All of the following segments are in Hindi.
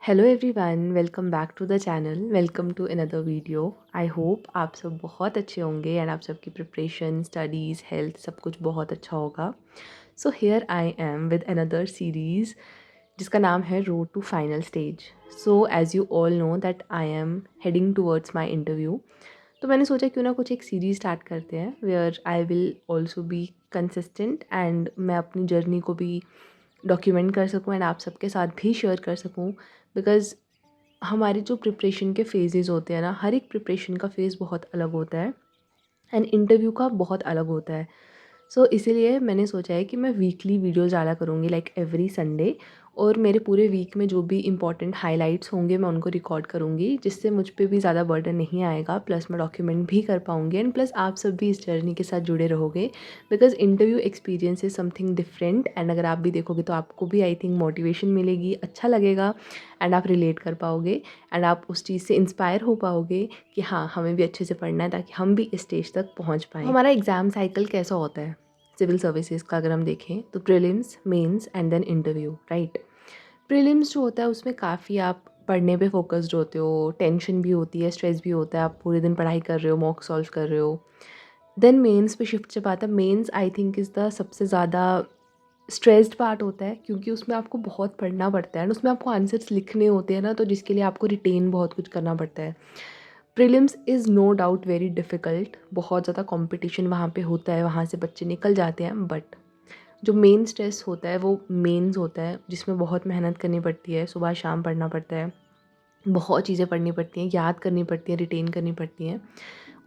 Hello everyone, welcome back to the channel. Welcome to another video. I hope आप सब बहुत अच्छे होंगे एंड आप सबकी प्रिपरेशन, स्टडीज़, हेल्थ सब कुछ बहुत अच्छा होगा। So here I am with another series जिसका नाम है road to final stage. So as you all know that I am heading towards my interview. तो मैंने सोचा क्यों ना कुछ एक सीरीज़ स्टार्ट करते हैं where I will also be consistent and मैं अपनी जर्नी को भी डॉक्यूमेंट कर सकूँ एंड आप सबके साथ भी शेयर कर सकूँ। बिकॉज़ हमारे जो प्रिपरेशन के फ़ेजेज़ होते हैं ना, हर एक प्रिपरेशन का फ़ेज़ बहुत अलग होता है एंड इंटरव्यू का बहुत अलग होता है। इसीलिए मैंने सोचा है कि मैं वीकली वीडियोज़ डाला करूँगी लाइक एवरी संडे, और मेरे पूरे वीक में जो भी इम्पोर्टेंट हाइलाइट्स होंगे मैं उनको रिकॉर्ड करूँगी, जिससे मुझ पे भी ज़्यादा बर्डन नहीं आएगा। प्लस मैं डॉक्यूमेंट भी कर पाऊँगी एंड प्लस आप सब भी इस जर्नी के साथ जुड़े रहोगे। Because interview experience is something different and अगर आप भी देखोगे तो आपको भी आई थिंक मोटिवेशन मिलेगी, अच्छा लगेगा एंड आप रिलेट कर पाओगे एंड आप उस चीज़ से इंस्पायर हो पाओगे कि हाँ, हमें भी अच्छे से पढ़ना है ताकि हम भी इस स्टेज तक पहुँच पाएँ। हमारा एग्ज़ाम साइकिल कैसा होता है सिविल सर्विसेज का अगर हम देखें तो prelims, mains and then interview, right. Prelims जो होता है उसमें काफ़ी आप पढ़ने पे फोकस्ड होते हो, टेंशन भी होती है, स्ट्रेस भी होता है, आप पूरे दिन पढ़ाई कर रहे हो, मॉक सॉल्व कर रहे हो। देन मेंस पे शिफ्ट जब आता है, mains I think is the सबसे ज़्यादा स्ट्रेस्ड पार्ट होता है क्योंकि उसमें आपको बहुत पढ़ना पड़ता है एंड उसमें आपको आंसर्स लिखने होते हैं ना, तो जिसके लिए आपको रिटेन बहुत कुछ करना पड़ता है। Prelims is no doubt very difficult, बहुत ज़्यादा कंपटीशन वहाँ पे होता है, वहाँ से बच्चे निकल जाते हैं। बट जो मेन स्ट्रेस होता है वो मेंस होता है, जिसमें बहुत मेहनत करनी पड़ती है, सुबह शाम पढ़ना पड़ता है, बहुत चीज़ें पढ़नी पड़ती हैं, याद करनी पड़ती हैं, रिटेन करनी पड़ती हैं।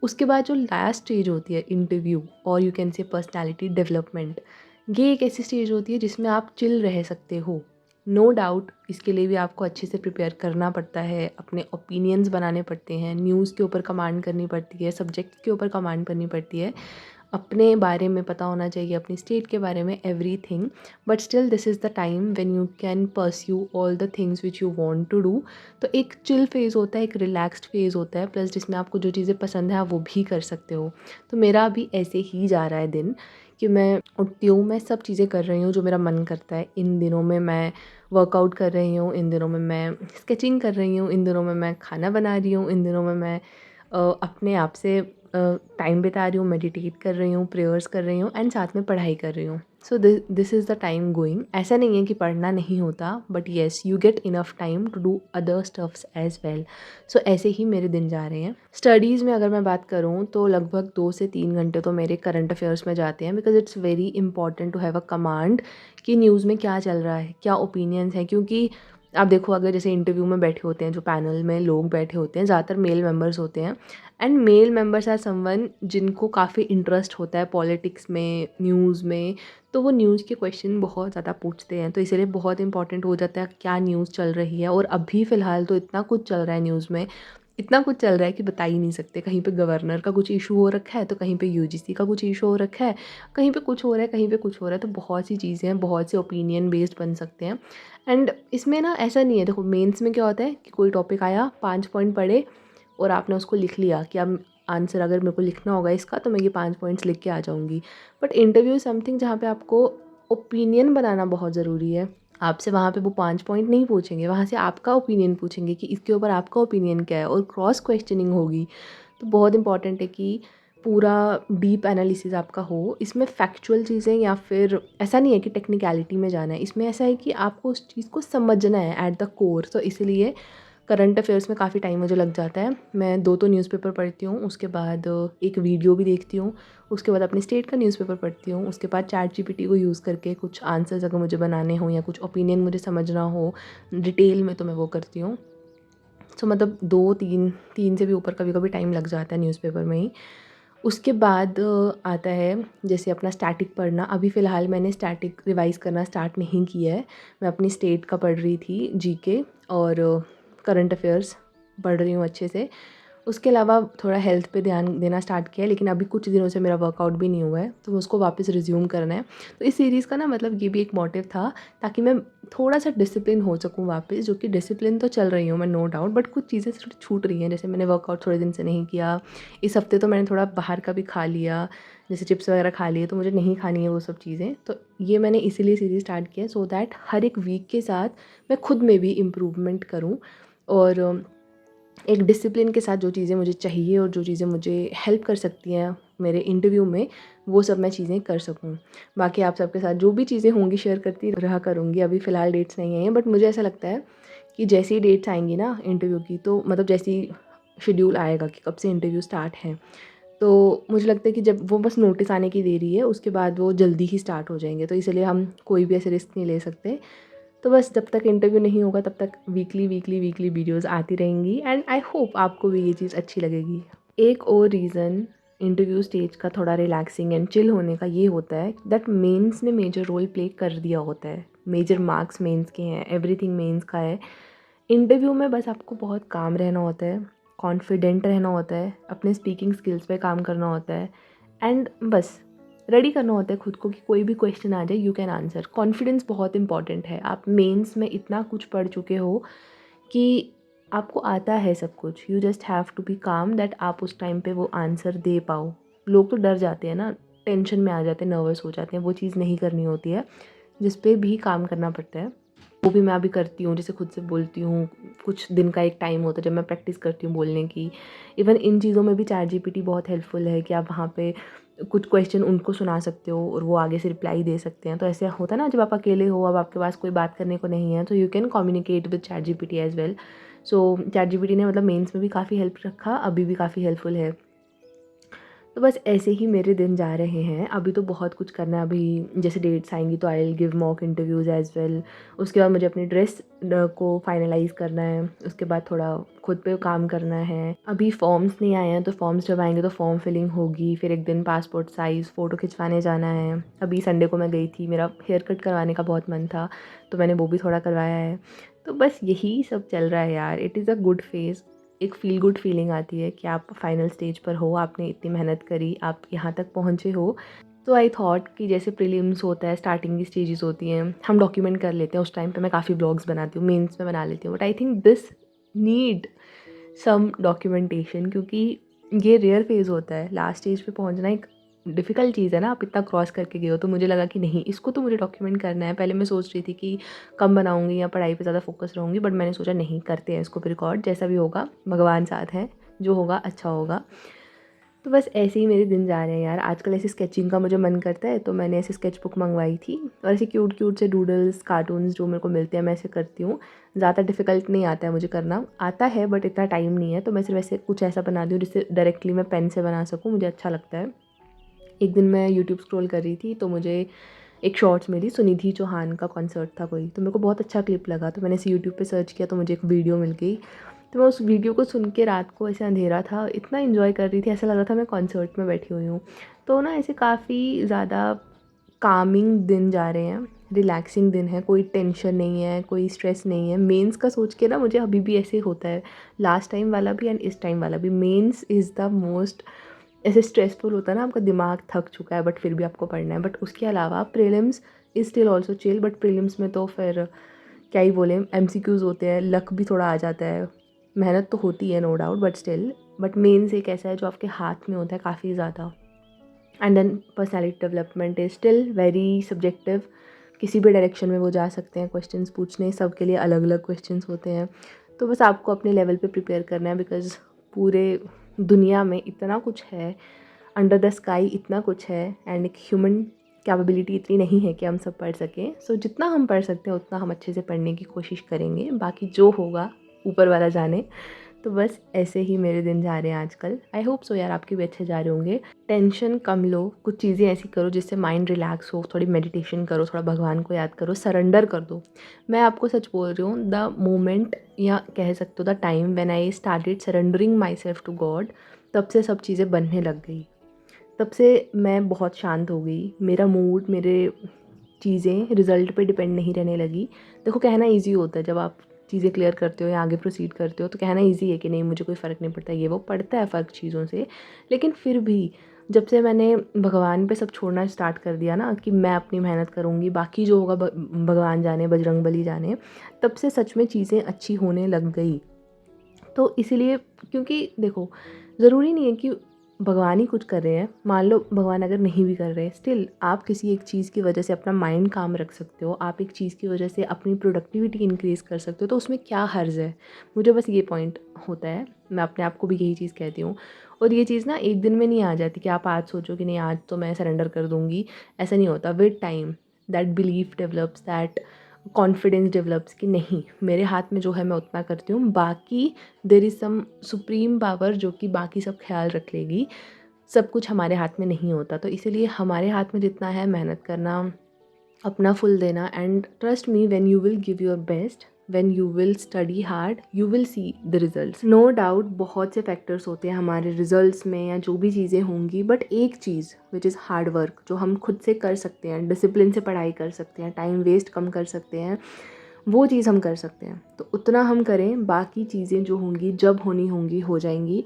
उसके बाद जो लास्ट स्टेज होती है इंटरव्यू, और you can say personality development, ये एक ऐसी स्टेज होती है जिसमें आप चिल रह सकते हो। नो डाउट इसके लिए भी आपको अच्छे से प्रिपेयर करना पड़ता है, अपने ओपिनियंस बनाने पड़ते हैं, न्यूज़ के ऊपर कमांड करनी पड़ती है, सब्जेक्ट के ऊपर कमांड करनी पड़ती है, अपने बारे में पता होना चाहिए, अपनी स्टेट के बारे में, everything. But still this is the time when you can pursue all the things which you want to do. तो एक चिल फेज़ होता है, एक रिलैक्स्ड फेज़ होता है, प्लस जिसमें आपको जो चीज़ें पसंद है आप वो भी कर सकते हो। तो मेरा भी ऐसे ही जा रहा है दिन कि मैं उठती हूँ, मैं सब चीज़ें कर रही हूँ जो मेरा मन करता है। इन दिनों में मैं वर्कआउट कर रही हूँ, इन दिनों में मैं स्केचिंग कर रही हूँ, इन दिनों में मैं खाना बना रही हूँ, इन दिनों में मैं अपने आप से टाइम बिता रही हूँ, मेडिटेट कर रही हूँ, प्रेयर्स कर रही हूँ एंड साथ में पढ़ाई कर रही हूँ। So this is the time going. ऐसा नहीं है कि पढ़ना नहीं होता, but yes you get enough time to do other stuffs as well. So ऐसे ही मेरे दिन जा रहे हैं। स्टडीज़ में अगर मैं बात करूँ तो लगभग 2 से 3 घंटे तो मेरे करंट अफेयर्स में जाते हैं, because it's very important to have a command कि न्यूज़ में क्या चल रहा है, क्या ओपिनियंस हैं। क्योंकि आप देखो, अगर जैसे इंटरव्यू में बैठे होते हैं, जो पैनल में लोग बैठे होते हैं, ज़्यादातर मेल मेंबर्स होते हैं and male members are someone जिनको काफ़ी इंटरेस्ट होता है पॉलिटिक्स में, न्यूज़ में। तो वो न्यूज़ के क्वेश्चन बहुत ज़्यादा पूछते हैं, तो इसीलिए बहुत इंपॉर्टेंट हो जाता है क्या न्यूज़ चल रही है। और अभी फ़िलहाल तो इतना कुछ चल रहा है न्यूज़ में, इतना कुछ चल रहा है कि बता ही नहीं सकते। कहीं पे गवर्नर का कुछ इशू हो रखा है, तो कहीं पे यूजीसी का कुछ इशू हो रखा है, कहीं पे कुछ हो रहा है, कहीं पे कुछ हो रहा है। तो बहुत सी चीज़ें हैं, बहुत से ओपिनियन बेस्ड बन सकते हैं। एंड इसमें ना ऐसा नहीं है, देखो मेंस में क्या होता है कि कोई टॉपिक आया, 5 पॉइंट पढ़े और आपने उसको लिख लिया कि अब आंसर अगर मेरे को लिखना होगा इसका तो मैं ये 5 पॉइंट्स लिख के आ जाऊँगी। बट इंटरव्यू समथिंग जहाँ पे आपको ओपिनियन बनाना बहुत ज़रूरी है। आपसे वहाँ पे वो 5 पॉइंट नहीं पूछेंगे, वहाँ से आपका ओपिनियन पूछेंगे कि इसके ऊपर आपका ओपिनियन क्या है, और क्रॉस क्वेश्चनिंग होगी। तो बहुत इंपॉर्टेंट है कि पूरा डीप एनालिसिस आपका हो। इसमें फैक्चुअल चीज़ें, या फिर ऐसा नहीं है कि टेक्निकलिटी में जाना है, इसमें ऐसा है कि आपको उस चीज़ को समझना है एट द कोर। तो इसीलिए करंट अफेयर्स में काफ़ी टाइम मुझे लग जाता है। मैं 2 तो न्यूज़पेपर पढ़ती हूँ, उसके बाद एक वीडियो भी देखती हूँ, उसके बाद अपनी स्टेट का न्यूज़पेपर पढ़ती हूँ, उसके बाद चैट जीपीटी को यूज़ करके कुछ आंसर्स अगर मुझे बनाने हों या कुछ ओपिनियन मुझे समझना हो डिटेल में, तो मैं वो करती हूँ। सो मतलब 2-3 से भी ऊपर कभी-कभी टाइम लग जाता है न्यूज़पेपर में ही। उसके बाद आता है जैसे अपना स्टैटिक पढ़ना। अभी फ़िलहाल मैंने स्टैटिक रिवाइज़ करना स्टार्ट नहीं किया है। मैं अपनी स्टेट का पढ़ रही थी, जीके और करंट अफेयर्स पढ़ रही हूँ अच्छे से। उसके अलावा थोड़ा हेल्थ पे ध्यान देना स्टार्ट किया है, लेकिन अभी कुछ दिनों से मेरा वर्कआउट भी नहीं हुआ है, तो उसको वापस रिज़्यूम करना है। तो इस सीरीज़ का ना मतलब ये भी एक मोटिव था, ताकि मैं थोड़ा-सा डिसिप्लिन हो सकूँ वापस, जो कि डिसिप्लिन तो चल रही हूँ मैं नो डाउट, बट कुछ चीज़ें छूट रही हैं। जैसे मैंने वर्कआउट थोड़े दिन से नहीं किया, इस हफ्ते तो मैंने थोड़ा बाहर का भी खा लिया, जैसे चिप्स वगैरह खा लिए तो मुझे नहीं खानी है वो सब चीज़ें। तो ये मैंने इसीलिए सीरीज़ स्टार्ट किया सो दैट हर एक वीक के साथ मैं खुद में भी इम्प्रूवमेंट करूँ और एक डिसिप्लिन के साथ जो चीज़ें मुझे चाहिए और जो चीज़ें मुझे हेल्प कर सकती हैं मेरे इंटरव्यू में, वो सब मैं चीज़ें कर सकूँ। बाकी आप सबके साथ जो भी चीज़ें होंगी शेयर करती रहा करूँगी। अभी फ़िलहाल डेट्स नहीं आई हैं, बट मुझे ऐसा लगता है कि जैसे ही डेट्स आएँगी ना इंटरव्यू की, तो मतलब जैसे ही शेड्यूल आएगा कि कब से इंटरव्यू स्टार्ट हैं, तो मुझे लगता है कि जब वो बस नोटिस आने की देरी है, उसके बाद वो जल्दी ही स्टार्ट हो जाएँगे। तो इसलिए हम कोई भी ऐसे रिस्क नहीं ले सकते। तो बस जब तक इंटरव्यू नहीं होगा तब तक वीकली वीडियोज़ आती रहेंगी एंड आई होप आपको भी ये चीज़ अच्छी लगेगी। एक और रीज़न इंटरव्यू स्टेज का थोड़ा रिलैक्सिंग एंड चिल होने का ये होता है दैट मेंस ने मेजर रोल प्ले कर दिया होता है। मेजर मार्क्स मेंस के हैं, एवरीथिंग मेंस का है। इंटरव्यू में बस आपको बहुत काम रहना होता है, कॉन्फिडेंट रहना होता है, अपने स्पीकिंग स्किल्स पे काम करना होता है एंड बस रेडी करना होता है खुद को कि कोई भी क्वेश्चन आ जाए यू कैन आंसर। कॉन्फिडेंस बहुत इंपॉर्टेंट है। आप मेंस में इतना कुछ पढ़ चुके हो कि आपको आता है सब कुछ, you just have to be calm that आप उस टाइम पे वो आंसर दे पाओ। लोग तो डर जाते हैं ना, टेंशन में आ जाते हैं, नर्वस हो जाते हैं, वो चीज़ नहीं करनी होती है, जिस पे भी काम करना पड़ता है। वो भी मैं अभी करती हूँ, जैसे खुद से बोलती हूँ। कुछ दिन का एक टाइम होता है जब मैं प्रैक्टिस करती हूँ बोलने की। इवन इन चीज़ों में भी चैट जीपीटी बहुत हेल्पफुल है कि आप वहाँ पे कुछ क्वेश्चन उनको सुना सकते हो और वो आगे से रिप्लाई दे सकते हैं। तो ऐसे होता है ना, जब आप अकेले हो, अब आपके पास कोई बात करने को नहीं है, तो you can communicate with chat GPT as well. So chat GPT ने मतलब मेंस में भी काफ़ी हेल्प रखा, अभी भी काफ़ी हेल्पफुल है। तो बस ऐसे ही मेरे दिन जा रहे हैं। अभी तो बहुत कुछ करना है। अभी जैसे डेट्स आएंगी तो I will give mock interviews as well. उसके बाद मुझे अपनी ड्रेस को फाइनलाइज़ करना है। उसके बाद थोड़ा खुद पे काम करना है। अभी फॉर्म्स नहीं आए हैं, तो फॉर्म्स जब आएंगे तो फॉर्म फिलिंग होगी। फिर एक दिन पासपोर्ट साइज़ फ़ोटो खिंचवाने जाना है। अभी संडे को मैं गई थी, मेरा हेयर कट करवाने का बहुत मन था, तो मैंने वो भी थोड़ा करवाया है। तो बस यही सब चल रहा है यार। It is a good phase. एक फ़ील गुड फीलिंग आती है कि आप फाइनल स्टेज पर हो, आपने इतनी मेहनत करी, आप यहाँ तक पहुँचे हो। तो आई थॉट कि जैसे प्रीलिम्स होता है, स्टार्टिंग की स्टेजेस होती हैं, हम डॉक्यूमेंट कर लेते हैं। उस टाइम पे मैं काफ़ी ब्लॉग्स बनाती हूँ, मेंस में बना लेती हूँ, but I think this need some documentation, क्योंकि ये रेयर फेज़ होता है। लास्ट स्टेज पे पहुँचना एक डिफ़िकल्ट चीज़ है ना, आप इतना क्रॉस करके गए हो। तो मुझे लगा कि नहीं, इसको तो मुझे डॉक्यूमेंट करना है। पहले मैं सोच रही थी कि कम बनाऊँगी या पढ़ाई पे ज़्यादा फोकस रहूँगी, बट मैंने सोचा नहीं, करते हैं इसको भी रिकॉर्ड। जैसा भी होगा भगवान साथ हैं, जो होगा अच्छा होगा। तो बस ऐसे ही मेरे दिन जा रहे हैं यार। आजकल ऐसे स्केचिंग का मुझे मन करता है, तो मैंने ऐसे स्केच बुक मंगवाई थी और ऐसे क्यूट क्यूट से डूडल्स, कार्टून्स जो मेरे को मिलते हैं मैं ऐसे करती हूँ। ज़्यादा डिफ़िकल्ट नहीं आता है मुझे करना, आता है बट इतना टाइम नहीं है। तो मैं सिर्फ ऐसे कुछ ऐसा बनाती हूँ जिससे डायरेक्टली मैं पेन से बना सकूँ, मुझे अच्छा लगता है। एक दिन मैं यूट्यूब स्क्रॉल कर रही थी, तो मुझे एक शॉर्ट्स मिली, सुनिधि चौहान का कॉन्सर्ट था कोई, तो मेरे को बहुत अच्छा क्लिप लगा। तो मैंने इसे यूट्यूब पे सर्च किया, तो मुझे एक वीडियो मिल गई। तो मैं उस वीडियो को सुन के रात को, ऐसे अंधेरा था, इतना एंजॉय कर रही थी, ऐसा लग रहा था मैं कॉन्सर्ट में बैठी हुई हूँ। तो ना ऐसे काफ़ी ज़्यादा कामिंग दिन जा रहे हैं, रिलैक्सिंग दिन है, कोई टेंशन नहीं है, कोई स्ट्रेस नहीं है। मेंस का सोच के ना मुझे अभी भी ऐसे होता है, लास्ट टाइम वाला भी एंड इस टाइम वाला भी। मेंस इज़ द मोस्ट ऐसे स्ट्रेसफुल होता है ना, आपका दिमाग थक चुका है बट फिर भी आपको पढ़ना है। बट उसके अलावा prelims is still also chill, but prelims में तो फिर क्या ही बोले, एमसीक्यूज़ होते हैं, लक भी थोड़ा आ जाता है, मेहनत तो होती है no doubt, but still. But mains एक ऐसा है जो आपके हाथ में होता है काफ़ी ज़्यादा। And then personality development is still very subjective. किसी भी डायरेक्शन में वो जा सकते हैं क्वेश्चंस पूछने, सबके लिए अलग अलग क्वेश्चंस होते हैं। तो बस आपको अपने लेवल पे प्रिपेयर करना है, बिकॉज़ पूरे दुनिया में इतना कुछ है, अंडर द स्काई इतना कुछ है, एंड एक ह्यूमन कैपेबिलिटी इतनी नहीं है कि हम सब पढ़ सकें। सो जितना हम पढ़ सकते हैं उतना हम अच्छे से पढ़ने की कोशिश करेंगे, बाकी जो होगा ऊपर वाला जाने। तो बस ऐसे ही मेरे दिन जा रहे हैं आजकल। आई होप सो यार, आपके भी अच्छे जा रहे होंगे। टेंशन कम लो, कुछ चीज़ें ऐसी करो जिससे माइंड रिलैक्स हो, थोड़ी मेडिटेशन करो, थोड़ा भगवान को याद करो, सरेंडर कर दो। मैं आपको सच बोल रही हूँ, द मोमेंट या कह सकते हो the time when I started surrendering myself to God, तब से सब चीज़ें बनने लग गई। तब से मैं बहुत शांत हो गई। मेरा मूड, मेरे चीज़ें रिज़ल्ट पे डिपेंड नहीं रहने लगी। देखो, कहना ईज़ी होता है, जब आप चीज़ें क्लियर करते हो या आगे प्रोसीड करते हो तो कहना ईज़ी है कि नहीं मुझे कोई फ़र्क नहीं पड़ता, ये वो पड़ता है फ़र्क चीज़ों से। लेकिन फिर भी जब से मैंने भगवान पे सब छोड़ना स्टार्ट कर दिया ना, कि मैं अपनी मेहनत करूँगी, बाकी जो होगा भगवान जाने, बजरंगबली जाने, तब से सच में चीज़ें अच्छी होने लग गई। तो इसीलिए, क्योंकि देखो, ज़रूरी नहीं है कि भगवान ही कुछ कर रहे हैं, मान लो भगवान अगर नहीं भी कर रहे, स्टिल आप किसी एक चीज़ की वजह से अपना माइंड काम रख सकते हो, आप एक चीज़ की वजह से अपनी प्रोडक्टिविटी इंक्रीज़ कर सकते हो, तो उसमें क्या हर्ज़ है। मुझे बस ये पॉइंट होता है, मैं अपने आप को भी यही चीज़ कहती हूँ। और ये चीज़ ना एक दिन में नहीं आ जाती कि आप आज सोचो कि नहीं आज तो मैं सरेंडर कर दूँगी, ऐसा नहीं होता। With time that belief develops, that confidence develops कि नहीं मेरे हाथ में जो है मैं उतना करती हूँ, बाकी there is some supreme power जो कि बाकी सब ख्याल रख लेगी। सब कुछ हमारे हाथ में नहीं होता, तो इसीलिए हमारे हाथ में जितना है मेहनत करना, अपना फुल देना। And trust me, when you will give your best, when you will study hard, you will see the results. No doubt बहुत से फैक्टर्स होते हैं हमारे रिजल्ट्स में या जो भी चीज़ें होंगी, बट एक चीज़ विच इज़ हार्ड वर्क, जो हम खुद से कर सकते हैं, डिसिप्लिन से पढ़ाई कर सकते हैं, टाइम वेस्ट कम कर सकते हैं, वो चीज़ हम कर सकते हैं। तो उतना हम करें, बाकी चीज़ें जो होंगी जब होनी होंगी हो जाएंगी।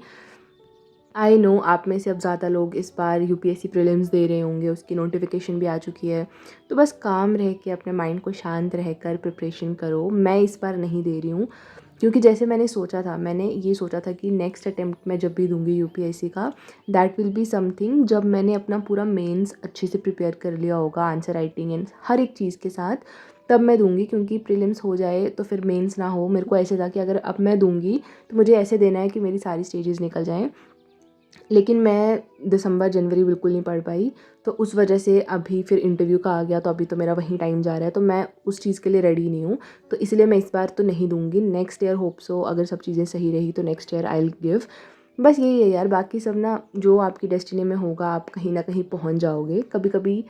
आई नो आप में से अब ज़्यादा लोग इस बार यूपीएससी प्रीलिम्स दे रहे होंगे, उसकी नोटिफिकेशन भी आ चुकी है, तो बस काम रह के अपने माइंड को शांत रहकर प्रिपरेशन करो। मैं इस बार नहीं दे रही हूँ क्योंकि जैसे मैंने ये सोचा था कि नेक्स्ट अटेम्प्ट मैं जब भी दूंगी यूपीएससी का, दैट विल बी समथिंग जब मैंने अपना पूरा मेंस अच्छे से प्रिपेयर कर लिया होगा, आंसर राइटिंग एंड हर एक चीज़ के साथ, तब मैं दूंगी। क्योंकि प्रीलिम्स हो जाए तो फिर मेंस ना हो। मेरे को ऐसे था कि अगर अब मैं दूंगी तो मुझे ऐसे देना है कि मेरी सारी स्टेजेस निकल जाएँ, लेकिन मैं दिसंबर जनवरी बिल्कुल नहीं पढ़ पाई, तो उस वजह से अभी फिर इंटरव्यू का आ गया, तो अभी तो मेरा वहीं टाइम जा रहा है, तो मैं उस चीज़ के लिए रेडी नहीं हूँ। तो इसलिए मैं इस बार तो नहीं दूंगी। नेक्स्ट ईयर होप सो, अगर सब चीज़ें सही रही तो next year I will give. बस यही है यार, बाकी सब ना जो आपकी डेस्टिनी में होगा आप कहीं ना कहीं पहुँच जाओगे। कभी कभी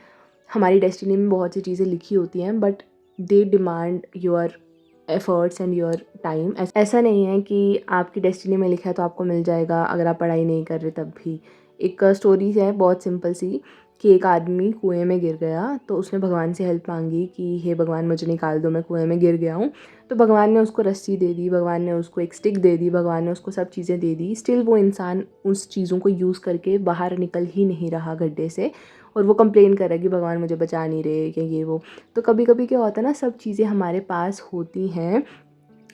हमारी डेस्टिनी में बहुत सी चीज़ें लिखी होती हैं, but they demand your efforts and your time. ऐसा नहीं है कि आपकी डेस्टिनी में लिखा है तो आपको मिल जाएगा अगर आप पढ़ाई नहीं कर रहे तब भी। एक स्टोरी है बहुत सिंपल सी, कि एक आदमी कुएं में गिर गया, तो उसने भगवान से हेल्प मांगी कि हे भगवान मुझे निकाल दो, मैं कुएं में गिर गया हूँ। तो भगवान ने उसको रस्सी दे दी, भगवान ने उसको एक स्टिक दे दी, भगवान ने उसको सब चीज़ें दे दी। स्टिल वो इंसान उस चीज़ों को यूज़ करके बाहर निकल ही नहीं रहा गड्ढे से, और वो कंप्लेन कर रहा है कि भगवान मुझे बचा नहीं रहे, कि ये वो। तो कभी कभी क्या होता है ना, सब चीज़ें हमारे पास होती हैं,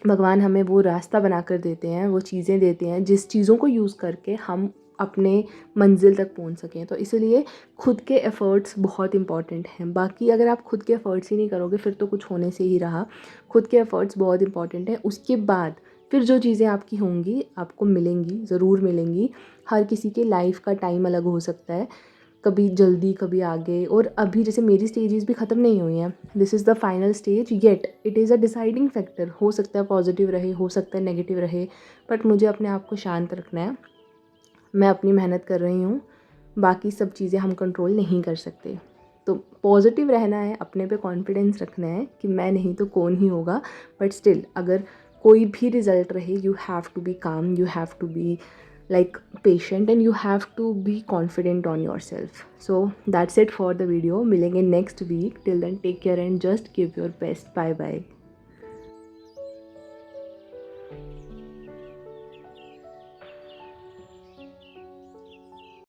भगवान हमें वो रास्ता बना कर देते हैं, वो चीज़ें देते हैं जिस चीज़ों को यूज़ करके हम अपने मंजिल तक पहुंच सकें। तो इसलिए खुद के एफ़र्ट्स बहुत इंपॉर्टेंट हैं। बाकी अगर आप खुद के एफ़र्ट्स ही नहीं करोगे फिर तो कुछ होने से ही रहा। खुद के एफ़र्ट्स बहुत इंपॉर्टेंट हैं। उसके बाद फिर जो चीज़ें आपकी होंगी आपको मिलेंगी, ज़रूर मिलेंगी। हर किसी के लाइफ का टाइम अलग हो सकता है, कभी जल्दी कभी आगे। और अभी जैसे मेरी स्टेजेस भी ख़त्म नहीं हुई हैं, this is the final stage, yet it is a deciding factor. हो सकता है पॉजिटिव रहे, हो सकता है नेगेटिव रहे, बट मुझे अपने आप को शांत रखना है। मैं अपनी मेहनत कर रही हूँ, बाकी सब चीज़ें हम कंट्रोल नहीं कर सकते। तो पॉजिटिव रहना है, अपने पे कॉन्फिडेंस रखना है कि मैं नहीं तो कौन ही होगा। बट स्टिल अगर कोई भी रिज़ल्ट रहे, यू हैव टू बी काम, you have to be like patient, and you have to be confident on yourself. So that's it for the video. मिलेंगे next week. Till then take care and just give your best. Bye bye.